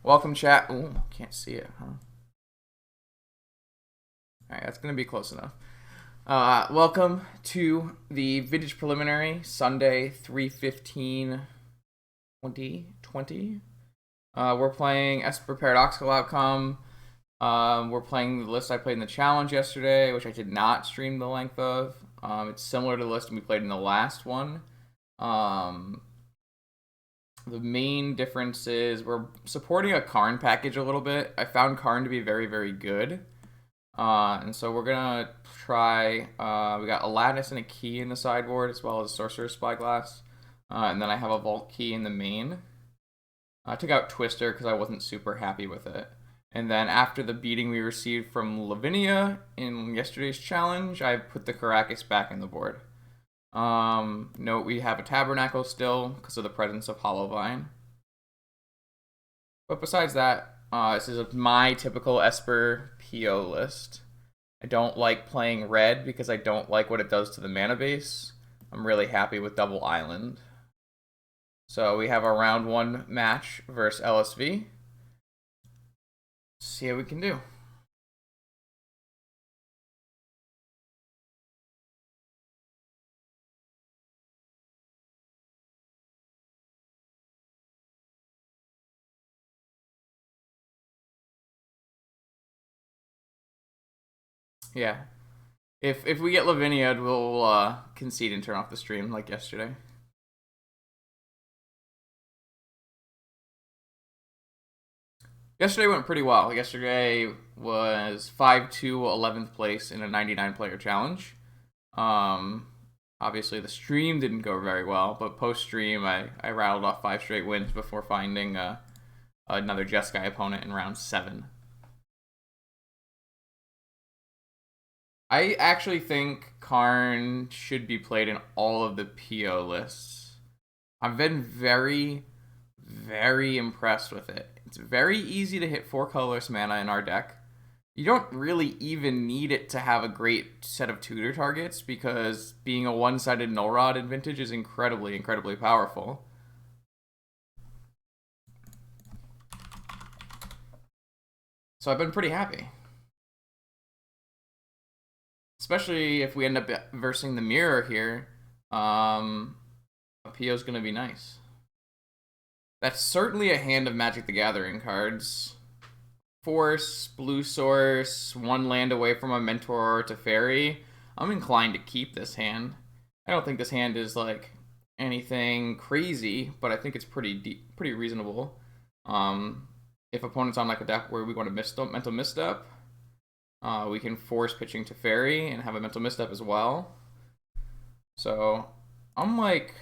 Welcome, chat. Ooh, can't see it, huh? Alright, that's gonna be close enough. Welcome to the Vintage Preliminary, Sunday, 3/15/2020. We're playing Esper Paradoxical Outcome. We're playing the list I played in the challenge yesterday, which I did not stream the length of. It's similar to the list we played in the last one. The main difference is we're supporting a Karn package a little bit. I found Karn to be very, very good. And so we're gonna try. We got a Lattice and a Key in the sideboard, as well as Sorcerer's Spyglass. And then I have a Vault Key in the main. I took out Twister because I wasn't super happy with it. And then after the beating we received from Lavinia in yesterday's challenge, I put the Caracas back in the board. Note we have a Tabernacle still because of the presence of Hollowvine. But besides that, this is my typical Esper PO list. I don't like playing red because I don't like what it does to the mana base. I'm really happy with Double Island. So we have our round 1 match versus LSV. See how we can do. Yeah. If we get Lavinia, we'll concede and turn off the stream like yesterday. Yesterday went pretty well. Yesterday was 5-2 11th place in a 99 player challenge. Obviously the stream didn't go very well, but post stream I rattled off 5 straight wins before finding another Jeskai opponent in round 7. I actually think Karn should be played in all of the PO lists. I've been very, very impressed with it. It's very easy to hit 4 colorless mana in our deck. You don't really even need it to have a great set of tutor targets because being a one-sided null rod in Vintage is incredibly, incredibly powerful. So I've been pretty happy. Especially if we end up versing the mirror here, PO is going to be nice. That's certainly a hand of Magic the Gathering cards. Force, blue source, 1 land away from a mentor or to fairy. I'm inclined to keep this hand. I don't think this hand is like anything crazy, but I think it's pretty reasonable. If opponent's on like a deck where we want to mental misstep, we can force pitching to fairy and have a mental misstep as well. So I'm like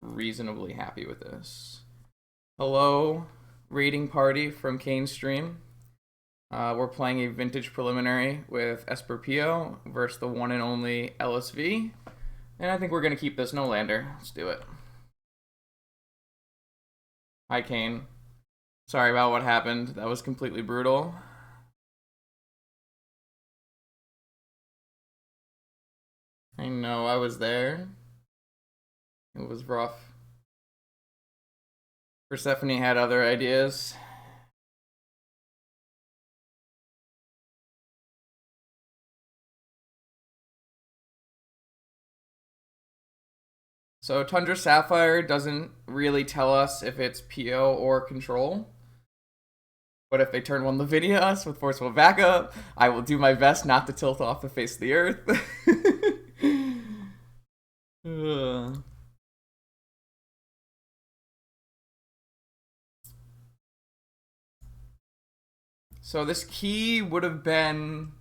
reasonably happy with this. Hello, raiding party from Kane's stream. We're playing a Vintage Preliminary with Esper PO versus the one and only LSV. And I think we're going to keep this no-lander. Let's do it. Hi, Kane. Sorry about what happened. That was completely brutal. I know, I was there. It was rough. Persephone had other ideas. So Tundra Sapphire doesn't really tell us if it's PO or control. But if they turn 1 Lavinia us with forceful backup, I will do my best not to tilt off the face of the earth. So this key would have been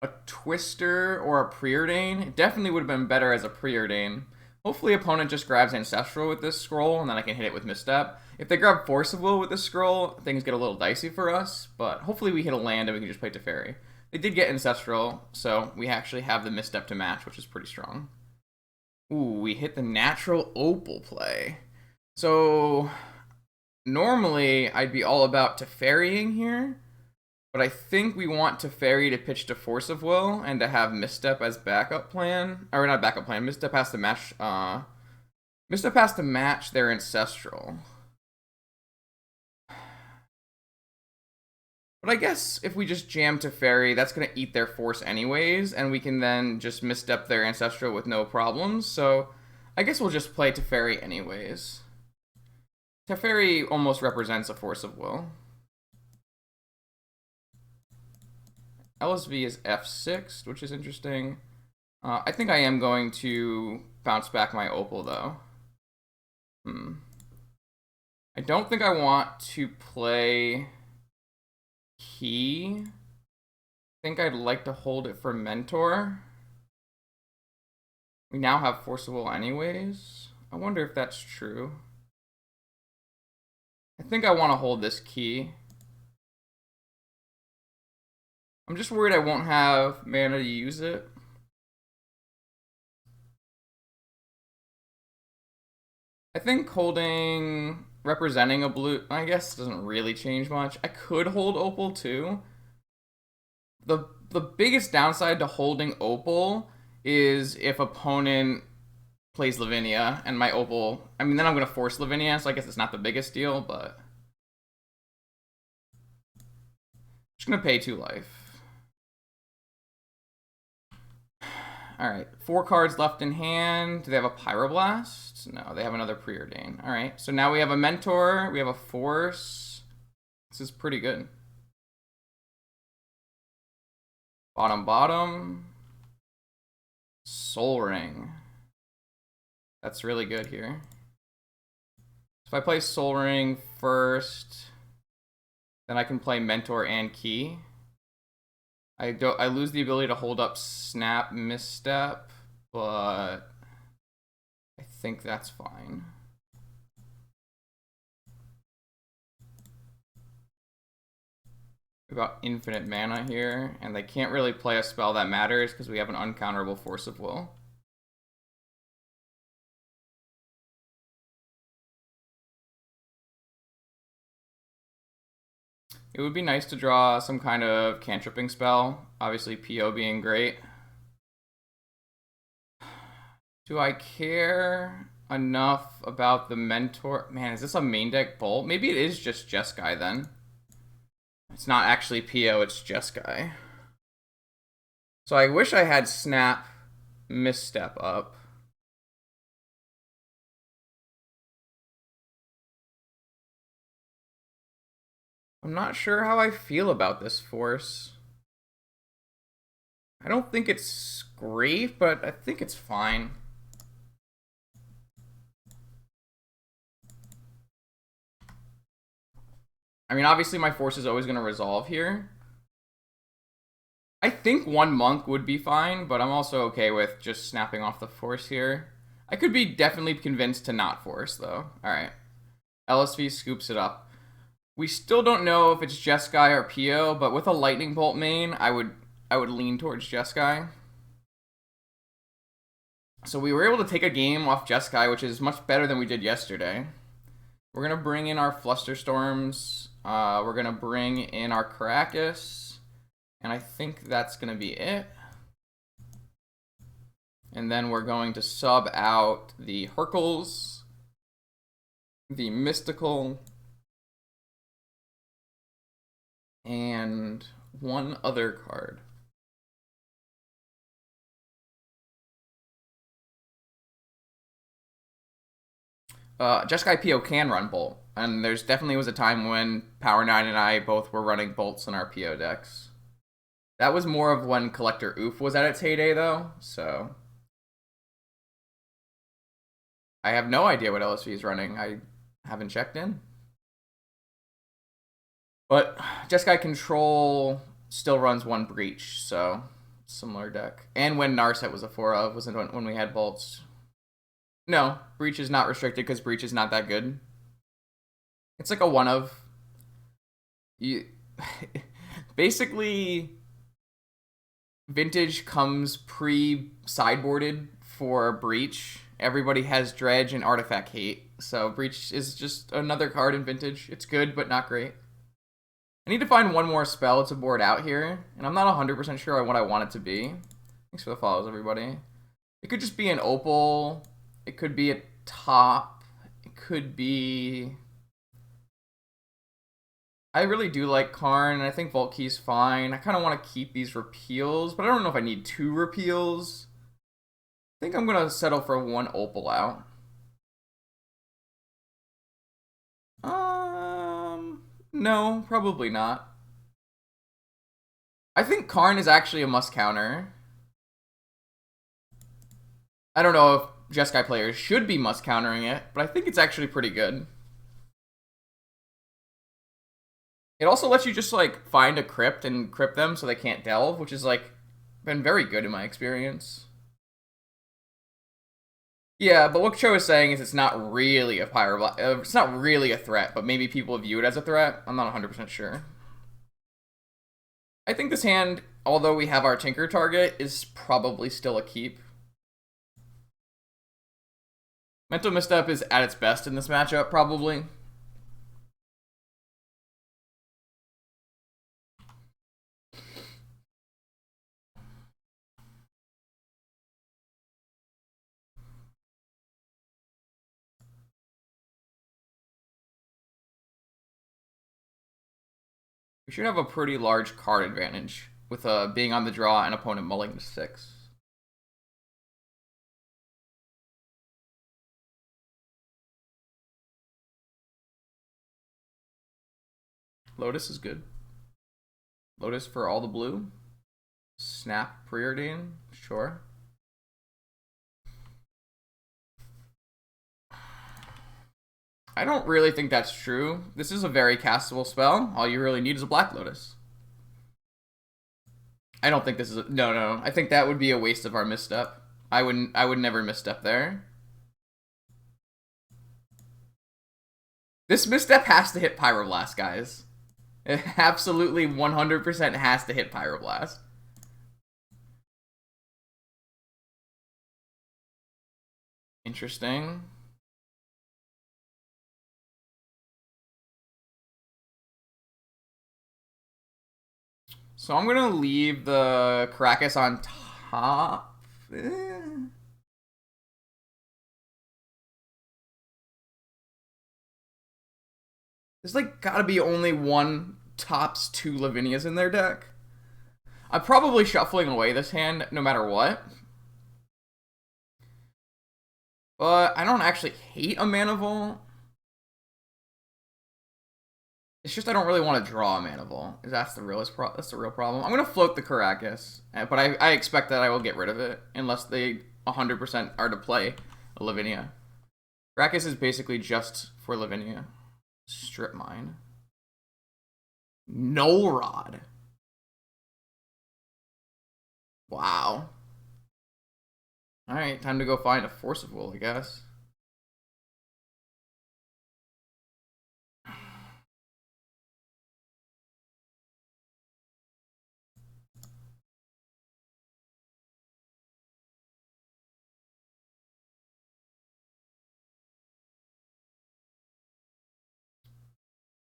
a Twister or a Preordain. It definitely would have been better as a Preordain. Hopefully opponent just grabs Ancestral with this scroll, and then I can hit it with Misstep. If they grab Force of Will with this scroll, things get a little dicey for us, but hopefully we hit a land and we can just play Teferi. They did get Ancestral, so we actually have the Misstep to match, which is pretty strong. Ooh, we hit the natural Opal play. So normally I'd be all about Teferiing here, but I think we want Teferi to pitch to Force of Will and to have Misstep as backup plan. Or not backup plan, Misstep has to match Misstep has to match their Ancestral. But I guess if we just jam Teferi, that's going to eat their force anyways, and we can then just misstep their Ancestral with no problems. So I guess we'll just play Teferi anyways. Teferi almost represents a force of will. LSV is F6, which is interesting. I think I am going to bounce back my Opal, though. I don't think I want to play Key. I think I'd like to hold it for Mentor. We now have Force of Will anyways. I wonder if that's true. I think I want to hold this Key. I'm just worried I won't have mana to use it. I think holding, representing a blue, I guess doesn't really change much. I could hold Opal too. The biggest downside to holding Opal is if opponent plays Lavinia and my Opal, I mean, then I'm going to force Lavinia, so I guess it's not the biggest deal, but I'm just going to pay 2 life. Alright, 4 cards left in hand. Do they have a Pyroblast? No, they have another Preordain. Alright, so now we have a Mentor, we have a Force. This is pretty good. Bottom. Soul Ring. That's really good here. If I play Soul Ring first, then I can play Mentor and Key. I lose the ability to hold up Snap Misstep, but I think that's fine. We've got infinite mana here, and they can't really play a spell that matters because we have an uncounterable Force of Will. It would be nice to draw some kind of cantripping spell, obviously PO being great. Do I care enough about the Mentor? Man, is this a main deck Bolt? Maybe it is just Jeskai then. It's not actually PO, it's Jeskai. So I wish I had Snap Misstep up. I'm not sure how I feel about this force. I don't think it's great, but I think it's fine. I mean, obviously my force is always going to resolve here. I think 1 monk would be fine, but I'm also okay with just snapping off the force here. I could be definitely convinced to not force, though. Alright. LSV scoops it up. We still don't know if it's Jeskai or PO, but with a Lightning Bolt main, I would lean towards Jeskai. So we were able to take a game off Jeskai, which is much better than we did yesterday. We're going to bring in our Flusterstorms. We're going to bring in our Caracas. And I think that's going to be it. And then we're going to sub out the Hercules, the Mystical, and 1 other card. Jeskai PO can run Bolt, and there's definitely was a time when Power 9 and I both were running Bolts in our PO decks. That was more of when Collector Oof was at its heyday, though, so I have no idea what LSV is running. I haven't checked in. But Jeskai Control still runs 1 Breach, so similar deck. And when Narset was a 4 of, wasn't when we had Bolts. No, Breach is not restricted because Breach is not that good. It's like a 1 of. Basically, Vintage comes pre-sideboarded for Breach. Everybody has Dredge and Artifact Hate, so Breach is just another card in Vintage. It's good, but not great. I need to find 1 more spell to board out here, and I'm not 100% sure what I want it to be. Thanks for the follows, everybody. It could just be an Opal. It could be a top. It could be... I really do like Karn, and I think Vault Key's fine. I kind of want to keep these repeals, but I don't know if I need 2 repeals. I think I'm going to settle for 1 Opal out. No, probably not. I think Karn is actually a must counter. I don't know if Jeskai players should be must countering it, but I think it's actually pretty good. It also lets you just like find a crypt and crypt them so they can't delve, which is like been very good in my experience. Yeah, but what Cho is saying is it's not really a pyroblast. It's not really a threat, but maybe people view it as a threat. I'm not 100% sure. I think this hand, although we have our Tinker target, is probably still a keep. Mental Misstep is at its best in this matchup, probably. We should have a pretty large card advantage with being on the draw and opponent mulling to 6. Lotus is good. Lotus for all the blue. Snap Preordain, sure. I don't really think that's true. This is a very castable spell. All you really need is a Black Lotus. I don't think this is no. I think that would be a waste of our misstep. I would never misstep there. This misstep has to hit Pyroblast, guys. It absolutely 100% has to hit Pyroblast. Interesting. So I'm going to leave the Caracas on top. There's like gotta be only 1 tops 2 Lavinias in their deck. I'm probably shuffling away this hand no matter what. But I don't actually hate a Mana Vault. It's just I don't really want to draw a Mana Vault. That's the real problem. I'm gonna float the Caracas, but I expect that I will get rid of it unless they 100% are to play a Lavinia. Caracas is basically just for Lavinia. Strip Mine. Null Rod. Wow. Alright, time to go find a Force of Will, I guess.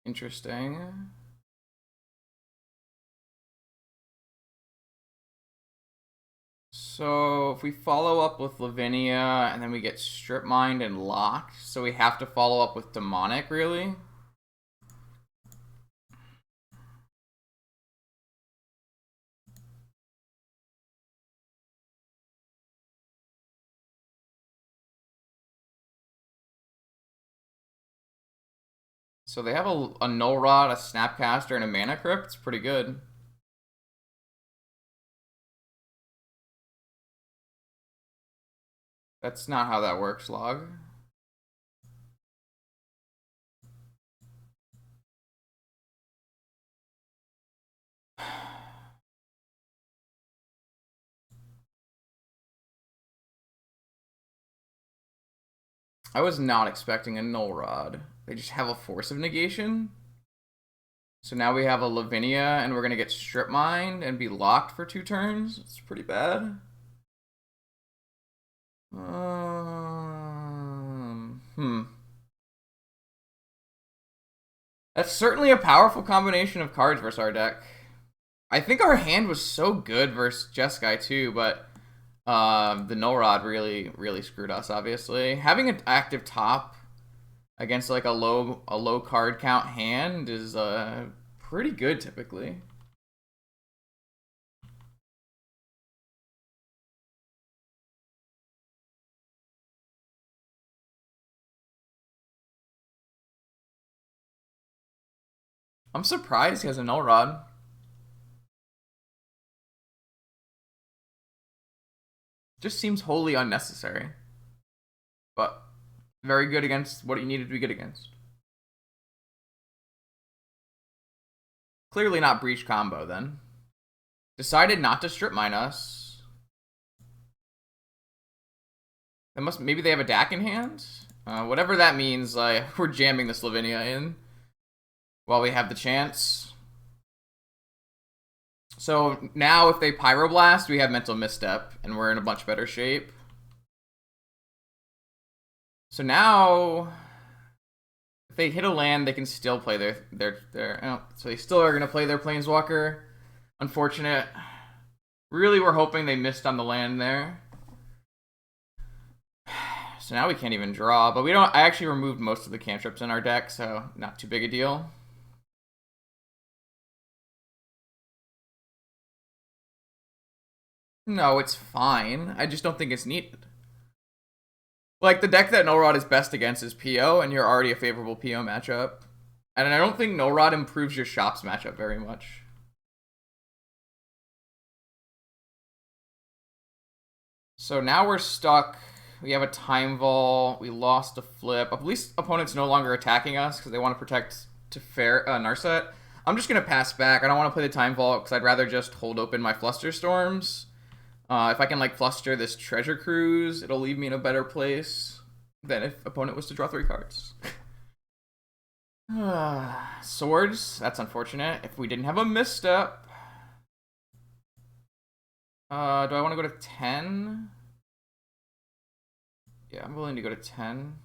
Interesting. So if we follow up with Lavinia and then we get Strip Mined and locked, so we have to follow up with Demonic, really? So they have a Null Rod, a Snapcaster, and a Mana Crypt. It's pretty good. That's not how that works, Log. I was not expecting a Null Rod. They just have a Force of Negation. So now we have a Lavinia, and we're going to get Strip Mined and be locked for 2 turns. It's pretty bad. That's certainly a powerful combination of cards versus our deck. I think our hand was so good versus Jeskai too, but the Null Rod really screwed us, obviously. Having an active top, against like a low card count hand is pretty good typically. I'm surprised he has a null rod. Just seems wholly unnecessary. But very good against what he needed to be good against. Clearly not breach combo then. Decided not to strip mine us. Maybe they have a DAC in hand? Whatever that means, we're jamming the Slovenia in while we have the chance. So now if they Pyroblast, we have Mental Misstep, and we're in a much better shape. So now, if they hit a land, they can still play so they still are going to play their Planeswalker. Unfortunate. Really, we're hoping they missed on the land there. So now we can't even draw, but I actually removed most of the cantrips in our deck, so not too big a deal. No, it's fine. I just don't think it's needed. Like, the deck that No Rod is best against is PO, and you're already a favorable PO matchup. And I don't think No Rod improves your Shops matchup very much. So now we're stuck. We have a Time Vault. We lost a flip. At least opponent's no longer attacking us because they want to protect Narset. I'm just going to pass back. I don't want to play the Time Vault because I'd rather just hold open my Flusterstorms. If I can like fluster this Treasure Cruise, it'll leave me in a better place than if opponent was to draw 3 cards. Swords, that's unfortunate. If we didn't have a misstep. Do I want to go to 10? Yeah, I'm willing to go to 10.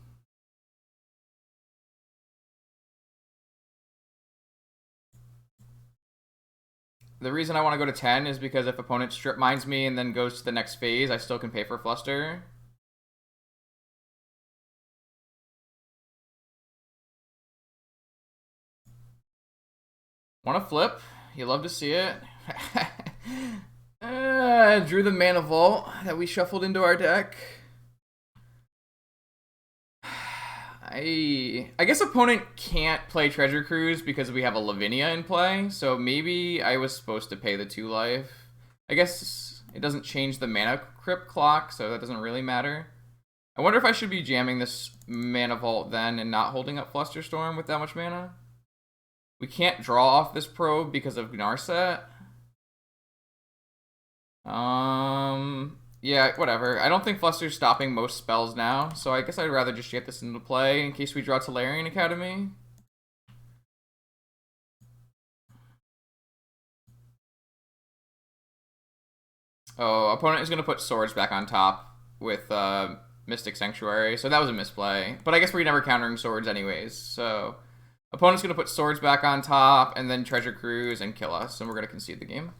The reason I want to go to 10 is because if opponent strip mines me and then goes to the next phase, I still can pay for Fluster. Want to flip? You love to see it. Drew the Mana Vault that we shuffled into our deck. I guess opponent can't play Treasure Cruise because we have a Lavinia in play, so maybe I was supposed to pay the 2 life. I guess it doesn't change the mana crypt clock, so that doesn't really matter. I wonder if I should be jamming this Mana Vault then and not holding up Flusterstorm with that much mana. We can't draw off this probe because of Narset. Yeah, whatever. I don't think Fluster's stopping most spells now, so I guess I'd rather just get this into play in case we draw Tolarian Academy. Oh, opponent is going to put Swords back on top with Mystic Sanctuary, so that was a misplay. But I guess we're never countering Swords anyways, so opponent's going to put Swords back on top and then Treasure Cruise and kill us, and we're going to concede the game.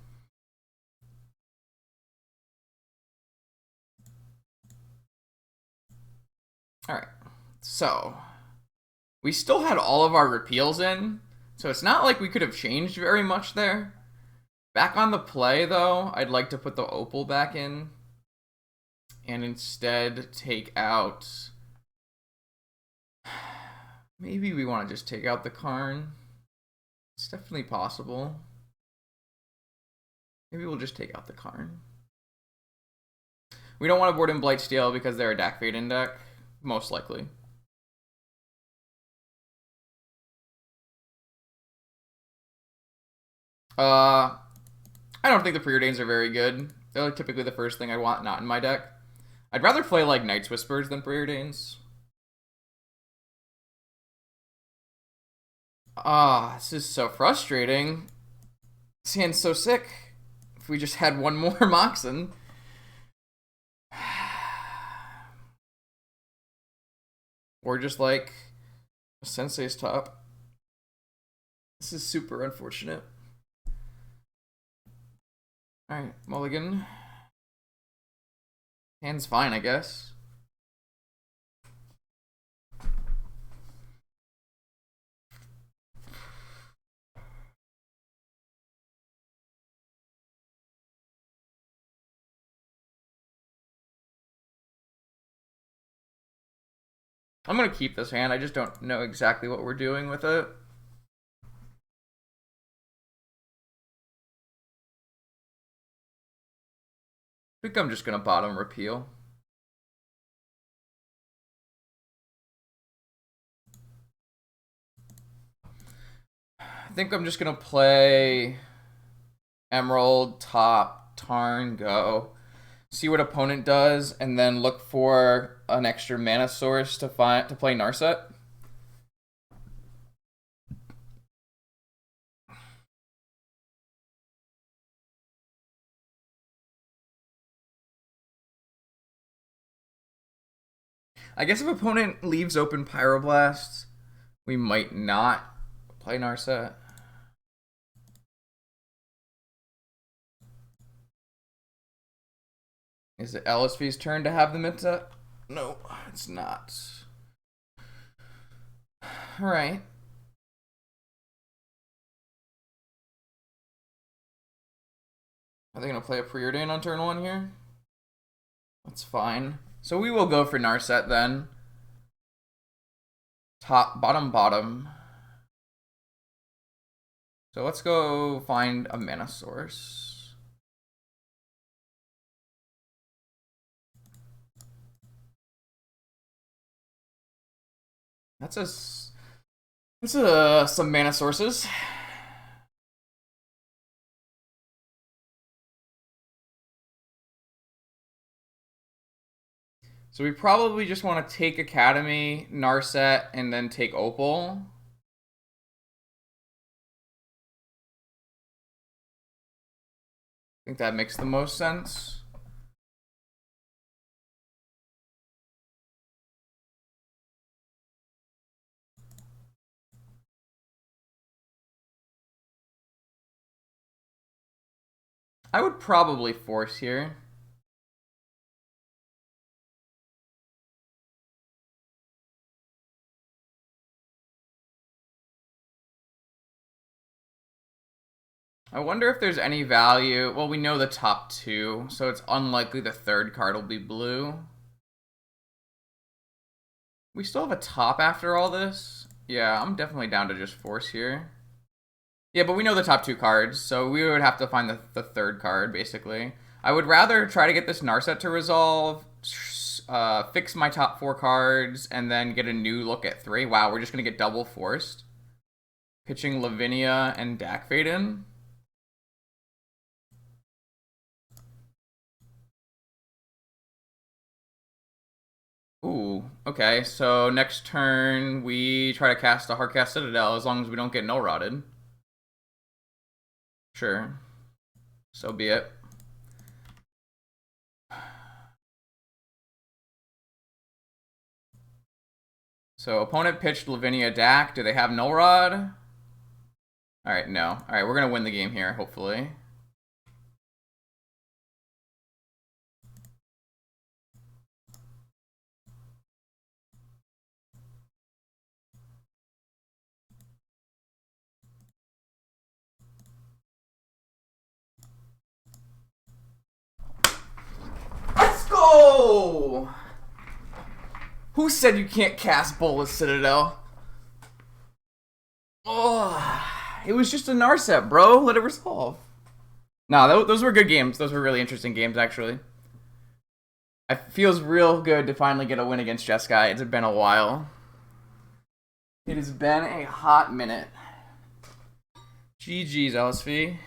Alright, so we still had all of our repeals in, so it's not like we could have changed very much there. Back on the play, though, I'd like to put the Opal back in and instead take out... Maybe we want to just take out the Karn. It's definitely possible. Maybe we'll just take out the Karn. We don't want to board in Blightsteel because they're a Dak Fade deck. Most likely. I don't think the Preordains are very good. They're like typically the first thing I want not in my deck. I'd rather play like Night's Whispers than Preordains. This is so frustrating. This hand's so sick. If we just had one more Moxen. Or just like a Sensei's top. This is super unfortunate. Alright, mulligan. Hand's fine, I guess. I'm going to keep this hand. I just don't know exactly what we're doing with it. I think I'm just going to bottom repeal. I think I'm just going to play Emerald, top, Tarn, go. See what opponent does, and then look for an extra mana source to play Narset. I guess if opponent leaves open Pyroblast, we might not play Narset. Is it LSV's turn to have the mid-set? No, it's not. Alright. Are they going to play a Preordain on turn 1 here? That's fine. So we will go for Narset then. Top, bottom, bottom. So let's go find a mana source. That's some mana sources. So we probably just want to take Academy, Narset, and then take Opal. I think that makes the most sense. I would probably force here. I wonder if there's any value. Well, we know the top 2, so it's unlikely the third card will be blue. We still have a top after all this? Yeah, I'm definitely down to just force here. Yeah, but we know the top 2 cards, so we would have to find the third card, basically. I would rather try to get this Narset to resolve, fix my top 4 cards, and then get a new look at 3. Wow, we're just going to get double forced. Pitching Lavinia and Dak Faden. Ooh, okay, so next turn we try to cast a Hardcast Citadel as long as we don't get null rotted. Sure. So be it. So opponent pitched Lavinia Dak. Do they have null rod? Alright, no. Alright, we're gonna win the game here, hopefully. Let's go! Who said you can't cast Bolas Citadel? Oh, it was just a Narset, bro. Let it resolve. Nah, those were good games. Those were really interesting games, actually. It feels real good to finally get a win against Jeskai. It's been a while. It has been a hot minute. GG's, LSV.